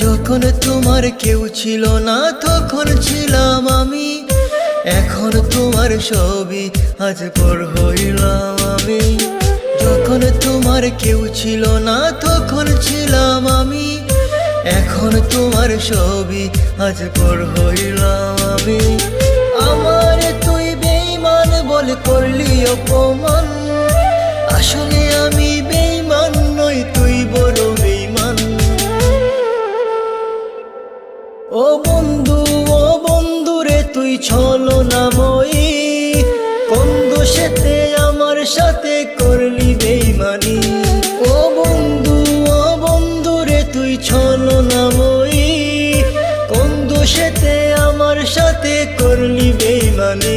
যখন তোমার কেউ ছিল না তখন ছিলাম আমি, এখন তোমার ছবি আজ পর হইলাম আমি। যখন তোমার কেউ ছিল না তখন ছিলাম আমি, এখন তোমার ছবি আজ পর হইলাম আমি। আমার তুই বেঈমান বলে করলি অপমান, আসলে আমি বেঈমান নই, তুই বড় বেঈমান। ও বন্ধু রে তুই ছলনাময়ী, কোন দোষেতে আমার সাথে করলি বেঈমানি। ও বন্ধু রে তুই ছলনাময়ী, কোন দোষেতে আমার সাথে করলি বেঈমানি।